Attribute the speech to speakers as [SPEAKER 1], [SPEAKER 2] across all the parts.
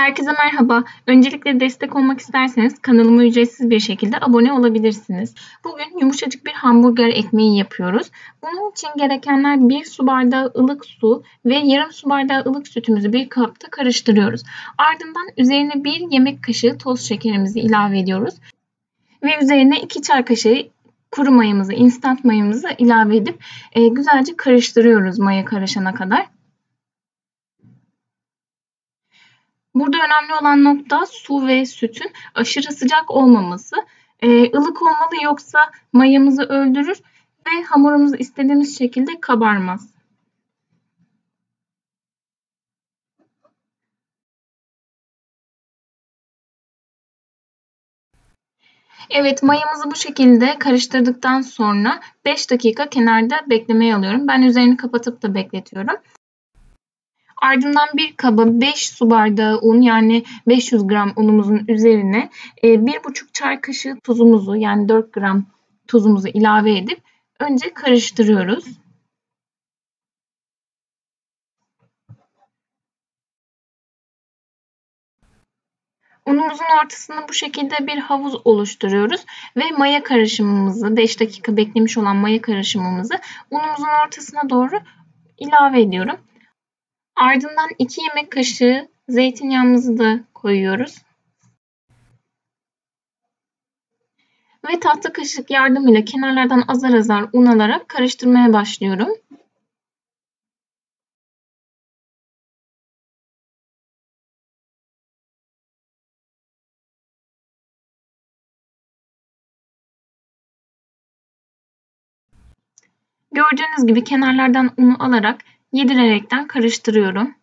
[SPEAKER 1] Herkese merhaba. Öncelikle destek olmak isterseniz kanalıma ücretsiz bir şekilde abone olabilirsiniz. Bugün yumuşacık bir hamburger ekmeği yapıyoruz. Bunun için gerekenler 1 su bardağı ılık su ve yarım su bardağı ılık sütümüzü bir kapta karıştırıyoruz. Ardından üzerine 1 yemek kaşığı toz şekerimizi ilave ediyoruz. Ve üzerine 2 çay kaşığı kuru mayamızı, instant mayamızı ilave edip güzelce karıştırıyoruz maya karışana kadar. Burada önemli olan nokta su ve sütün aşırı sıcak olmaması. Ilık olmalı, yoksa mayamızı öldürür ve hamurumuz istediğimiz şekilde kabarmaz. Evet, mayamızı bu şekilde karıştırdıktan sonra 5 dakika kenarda beklemeye alıyorum. Ben üzerini kapatıp da bekletiyorum. Ardından bir kaba 5 su bardağı un, yani 500 gram unumuzun üzerine 1,5 çay kaşığı tuzumuzu, yani 4 gram tuzumuzu ilave edip önce karıştırıyoruz. Unumuzun ortasına bu şekilde bir havuz oluşturuyoruz ve maya karışımımızı, 5 dakika beklemiş olan maya karışımımızı unumuzun ortasına doğru ilave ediyorum. Ardından 2 yemek kaşığı zeytinyağımızı da koyuyoruz. Ve tahta kaşık yardımıyla kenarlardan azar azar un alarak karıştırmaya başlıyorum. Gördüğünüz gibi kenarlardan unu alarak yedirerekten karıştırıyorum.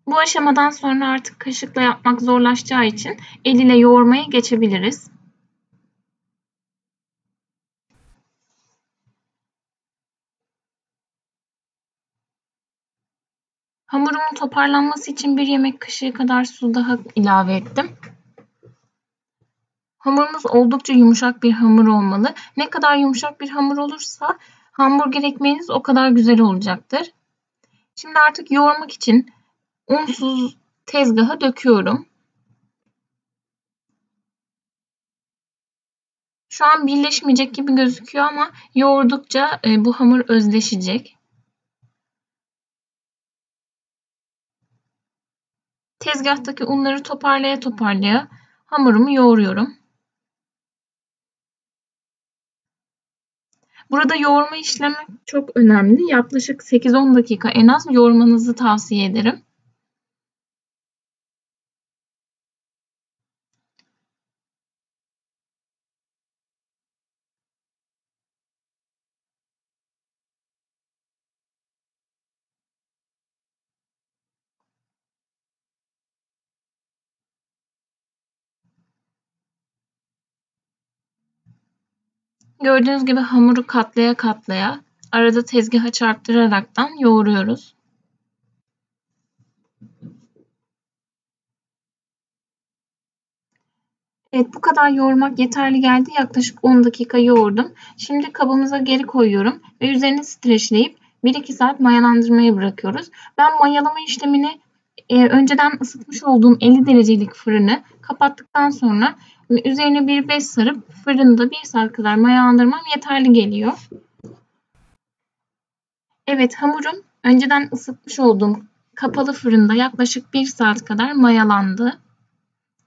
[SPEAKER 1] Bu aşamadan sonra artık kaşıkla yapmak zorlaşacağı için el ile yoğurmaya geçebiliriz. Hamurumun toparlanması için 1 yemek kaşığı kadar su daha ilave ettim. Hamurumuz oldukça yumuşak bir hamur olmalı. Ne kadar yumuşak bir hamur olursa hamburger ekmeğiniz o kadar güzel olacaktır. Şimdi artık yoğurmak için unsuz tezgaha döküyorum. Şu an birleşmeyecek gibi gözüküyor ama yoğurdukça bu hamur özleşecek. Tezgahtaki unları toparlaya toparlaya hamurumu yoğuruyorum. Burada yoğurma işlemi çok önemli. Yaklaşık 8-10 dakika en az yoğurmanızı tavsiye ederim. Gördüğünüz gibi hamuru katlaya katlaya, arada tezgaha çarptıraraktan yoğuruyoruz. Evet, bu kadar yoğurmak yeterli geldi. Yaklaşık 10 dakika yoğurdum. Şimdi kabımıza geri koyuyorum ve üzerini streçleyip 1-2 saat mayalandırmaya bırakıyoruz. Ben mayalama işlemini önceden ısıtmış olduğum 50 derecelik fırını kapattıktan sonra üzerine bir bez sarıp fırında 1 saat kadar mayalandırmam yeterli geliyor. Evet, hamurum önceden ısıtmış olduğum kapalı fırında yaklaşık 1 saat kadar mayalandı.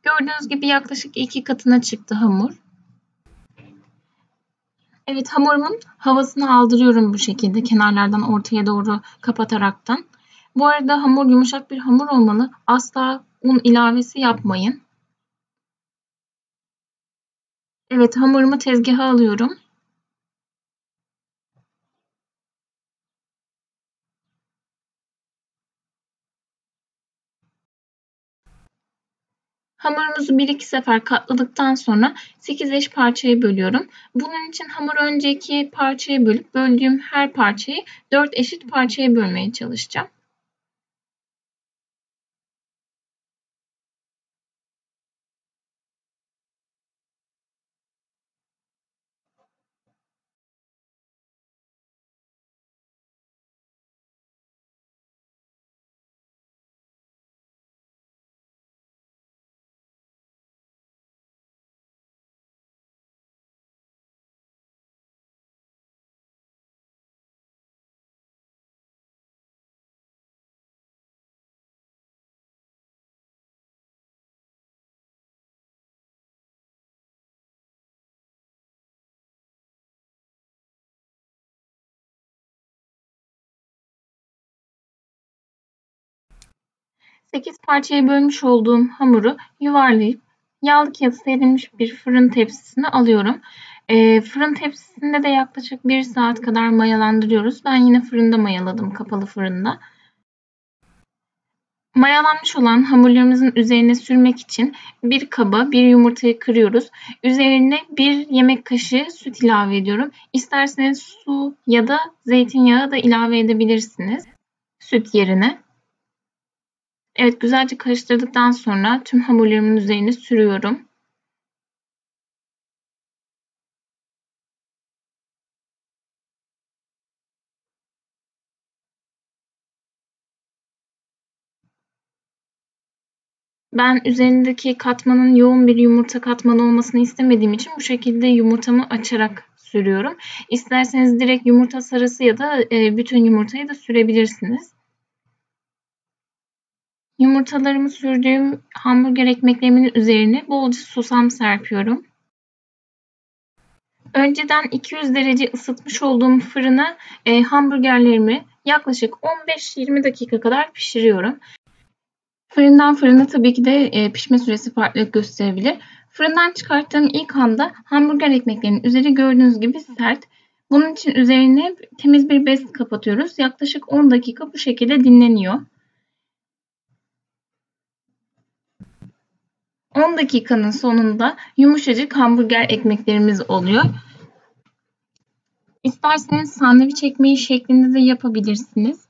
[SPEAKER 1] Gördüğünüz gibi yaklaşık 2 katına çıktı hamur. Evet, hamurumun havasını aldırıyorum bu şekilde kenarlardan ortaya doğru kapataraktan. Bu arada hamur yumuşak bir hamur olmalı. Asla un ilavesi yapmayın. Evet, hamurumu tezgaha alıyorum. Hamurumuzu 1-2 sefer katladıktan sonra 8 eş parçaya bölüyorum. Bunun için hamuru önce 2 parçaya bölüp böldüğüm her parçayı 4 eşit parçaya bölmeye çalışacağım. 8 parçaya bölmüş olduğum hamuru yuvarlayıp yağlı kağıt serilmiş bir fırın tepsisine alıyorum. Fırın tepsisinde de yaklaşık 1 saat kadar mayalandırıyoruz. Ben yine fırında mayaladım, kapalı fırında. Mayalanmış olan hamurlarımızın üzerine sürmek için bir kaba bir yumurtayı kırıyoruz. Üzerine 1 yemek kaşığı süt ilave ediyorum. İsterseniz su ya da zeytinyağı da ilave edebilirsiniz süt yerine. Evet, güzelce karıştırdıktan sonra tüm hamurlarımın üzerine sürüyorum. Ben üzerindeki katmanın yoğun bir yumurta katmanı olmasını istemediğim için bu şekilde yumurtamı açarak sürüyorum. İsterseniz direkt yumurta sarısı ya da bütün yumurtayı da sürebilirsiniz. Yumurtalarımı sürdüğüm hamburger ekmeklerimin üzerine bolca susam serpiyorum. Önceden 200 derece ısıtmış olduğum fırına hamburgerlerimi yaklaşık 15-20 dakika kadar pişiriyorum. Fırından fırına tabii ki de pişme süresi farklılık gösterebilir. Fırından çıkarttığım ilk anda hamburger ekmeklerinin üzeri gördüğünüz gibi sert. Bunun için üzerine temiz bir bez kapatıyoruz. Yaklaşık 10 dakika bu şekilde dinleniyor. 10 dakikanın sonunda yumuşacık hamburger ekmeklerimiz oluyor. İsterseniz sandviç ekmeği şeklinde de yapabilirsiniz.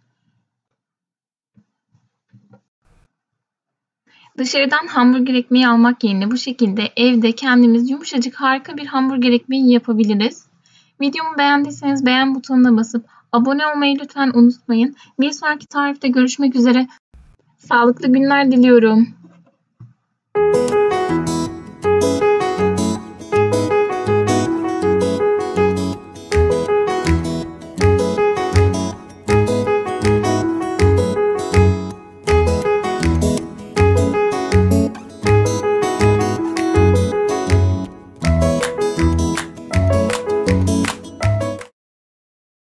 [SPEAKER 1] Dışarıdan hamburger ekmeği almak yerine bu şekilde evde kendimiz yumuşacık harika bir hamburger ekmeği yapabiliriz. Videomu beğendiyseniz beğen butonuna basıp abone olmayı lütfen unutmayın. Bir sonraki tarifte görüşmek üzere. Sağlıklı günler diliyorum.